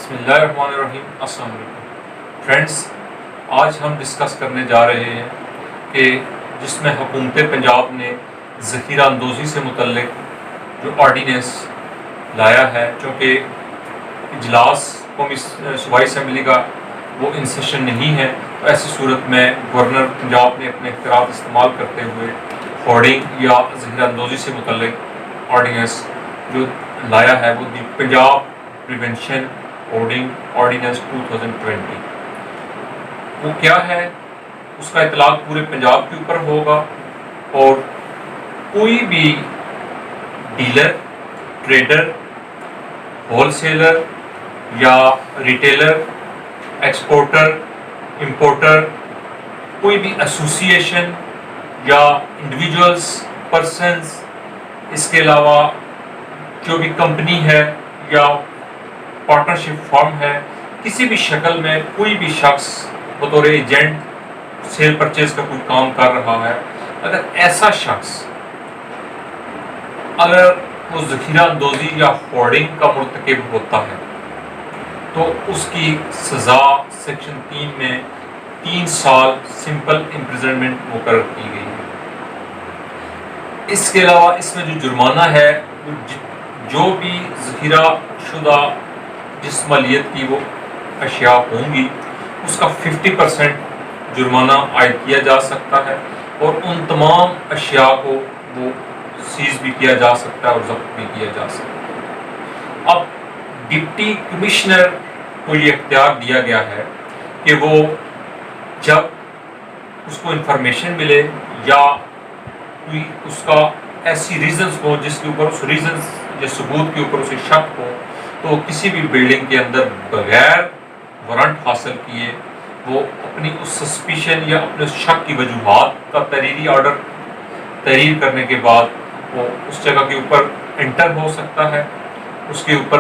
بسم اللہ الرحمن الرحیم۔ السلام علیکم فرینڈس، آج ہم ڈسکس کرنے جا رہے ہیں کہ جس میں حکومت پنجاب نے ذخیرہ اندوزی سے متعلق جو آرڈیننس لایا ہے، چونکہ اجلاس قومی صوبائی اسمبلی کا وہ ان سیشن نہیں ہے، تو ایسی صورت میں گورنر پنجاب نے اپنے اختیارات استعمال کرتے ہوئے ہورڈنگ یا ذخیرہ اندوزی سے متعلق آرڈیننس جو لایا ہے وہ دی پنجاب پریونشن ہورڈنگ آرڈیننس 2020۔ وہ کیا ہے؟ اس کا اطلاق پورے پنجاب کے اوپر ہوگا، اور کوئی بھی ڈیلر، ٹریڈر، ہول سیلر یا ریٹیلر، ایکسپورٹر، امپورٹر، کوئی بھی ایسوسیشن یا انڈیویجولز، پرسنز، اس کے علاوہ جو بھی کمپنی ہے یا پارٹنرشپ فارم ہے، کسی بھی شکل میں کوئی بھی شخص بطور ایجنٹ سیل پرچیز کا کوئی کام کر رہا ہے، اگر ایسا شخص اگر وہ ذخیرہ اندوزی یا ہورڈنگ کا مرتکب ہوتا ہے تو اس کی سزا سیکشن 3 میں 3 سال سمپل امپریزنمنٹ مقرر کی گئی ہے۔ اس کے علاوہ اس میں جو جرمانہ ہے، جو بھی ذخیرہ شدہ جس مالیت کی وہ اشیاء ہوں گی اس کا 50% جرمانہ عائد کیا جا سکتا ہے، اور ان تمام اشیاء کو وہ سیز بھی کیا جا سکتا ہے اور ضبط بھی کیا جا سکتا ہے۔ اب ڈپٹی کمشنر کو یہ اختیار دیا گیا ہے کہ وہ جب اس کو انفارمیشن ملے یا کوئی اس کا ایسی ریزنز ہو جس کے اوپر اس ریزنز یا ثبوت کے اوپر اسے شک ہو، تو کسی بھی بلڈنگ کے اندر بغیر وارنٹ حاصل کیے وہ اپنی اس سسپیشن یا اپنے اس شک کی وجوہات کا تحریری آرڈر تحریر کرنے کے بعد وہ اس جگہ کے اوپر انٹر ہو سکتا ہے، اس کے اوپر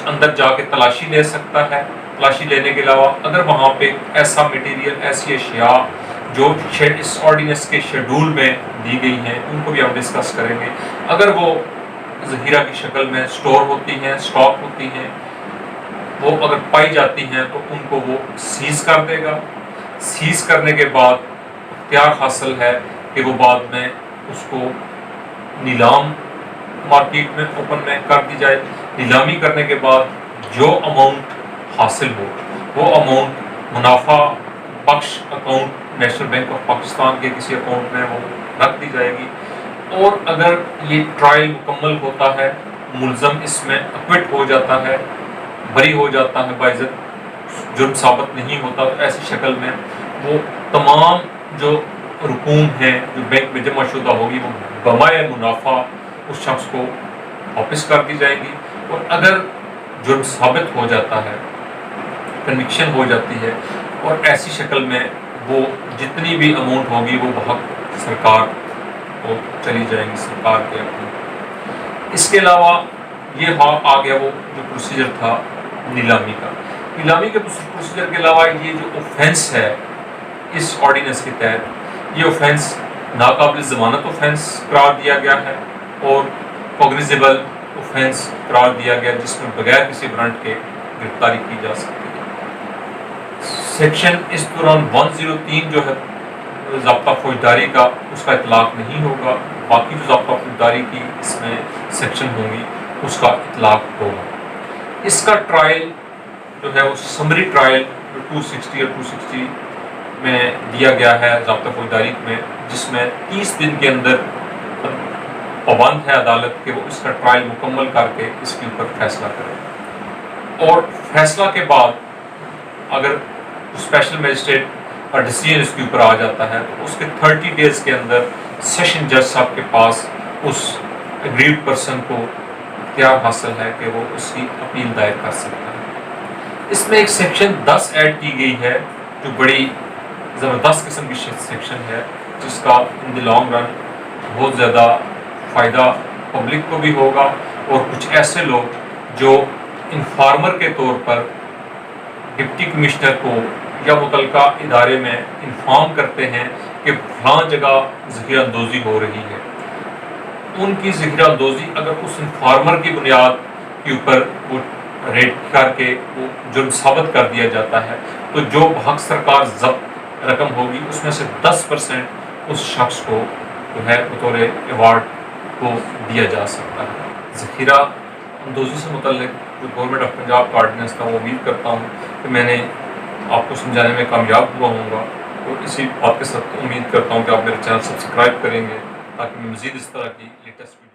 اندر جا کے تلاشی لے سکتا ہے۔ تلاشی لینے کے علاوہ اگر وہاں پہ ایسا مٹیریل، ایسی اشیاء جو اس آرڈیننس کے شیڈول میں دی گئی ہیں، ان کو بھی ہم ڈسکس کریں گے، اگر وہ ذخیرہ کی شکل میں سٹور ہوتی ہیں، اسٹاک ہوتی ہیں، وہ اگر پائی جاتی ہیں تو ان کو وہ سیز کر دے گا۔ سیز کرنے کے بعد اختیار حاصل ہے کہ وہ بعد میں اس کو نیلام مارکیٹ میں اوپن میں کر دی جائے۔ نیلامی کرنے کے بعد جو اماؤنٹ حاصل ہو وہ اماؤنٹ منافع بخش account national bank of Pakistan کے کسی اکاؤنٹ میں وہ رکھ دی جائے گی، اور اگر یہ ٹرائل مکمل ہوتا ہے، ملزم اس میں اکوٹ ہو جاتا ہے، بری ہو جاتا ہے، باعزت جرم ثابت نہیں ہوتا، تو ایسی شکل میں وہ تمام جو رقوم ہیں جو بینک میں جمع شدہ ہوگی وہ بمائے منافع اس شخص کو واپس کر دی جائے گی، اور اگر جرم ثابت ہو جاتا ہے، کنوکشن ہو جاتی ہے، اور ایسی شکل میں وہ جتنی بھی اماؤنٹ ہوگی وہ بحق سرکار کو چلی جائیں گی، سرکار کے اپنے۔ اس کے علاوہ یہ آ گیا وہ جو پروسیجر تھا نیلامی کا۔ نیلامی کے پروسیجر کے علاوہ یہ جو اوفینس ہے اس آرڈیننس کے تحت، یہ اوفینس ناقابل ضمانت اوفینس قرار دیا گیا ہے اور کوگنیزیبل اوفینس قرار دیا گیا، جس میں بغیر کسی وارنٹ کے گرفتاری کی جا سکتی ہے۔ سیکشن اس دوران 103 جو ہے ضابطہ فوجداری کا، اس کا اطلاق نہیں ہوگا، باقی جو ضابطہ فوجداری کی اس میں سیکشن ہوں گی اس کا اطلاق ہوگا۔ اس کا ٹرائل جو ہے وہ سمری ٹرائل جو 260 اور 260 میں دیا گیا ہے ضابطہ فوجداری میں، جس میں 30 دن کے اندر پابند ہے عدالت کہ وہ اس کا ٹرائل مکمل کر کے اس کے اوپر فیصلہ کرے، اور فیصلہ کے بعد اگر اسپیشل مجسٹریٹ کا ڈیسیژن اس کے اوپر آ جاتا ہے تو اس کے 30 ڈیز کے اندر سیشن جج صاحب کے پاس اس اگریڈ پرسن کو اختیار حاصل ہے کہ وہ اس کی اپیل دائر کر سکتا ہے۔ اس میں ایک سیکشن 10 ایڈ کی گئی ہے جو بڑی زبردست قسم کی سیکشن ہے، جس کا ان دی لانگ رن بہت زیادہ فائدہ پبلک کو بھی ہوگا، اور کچھ ایسے لوگ جو انفارمر کے طور پر ڈپٹی کمشنر کو یا متعلقہ ادارے میں انفارم کرتے ہیں کہ فلاں جگہ ذخیرہ اندوزی ہو رہی ہے، ان کی ذخیرہ اندوزی اگر اس انفارمر کی بنیاد کے اوپر وہ ریڈ کر کے وہ جرم ثابت کر دیا جاتا ہے تو جو بحق سرکار ضبط رقم ہوگی اس میں سے 10% اس شخص کو جو ہے بطور ایوارڈ کو دیا جا سکتا ہے۔ ذخیرہ اندوزی سے متعلق جو گورنمنٹ آف پنجاب کا آرڈیننس تھا وہ امید کرتا ہوں کہ میں نے آپ کو سمجھانے میں کامیاب ہوا ہوں گا، اور اسی بات کے ساتھ امید کرتا ہوں کہ آپ میرے چینل سبسکرائب کریں گے تاکہ میں مزید اس طرح کی لیٹسٹ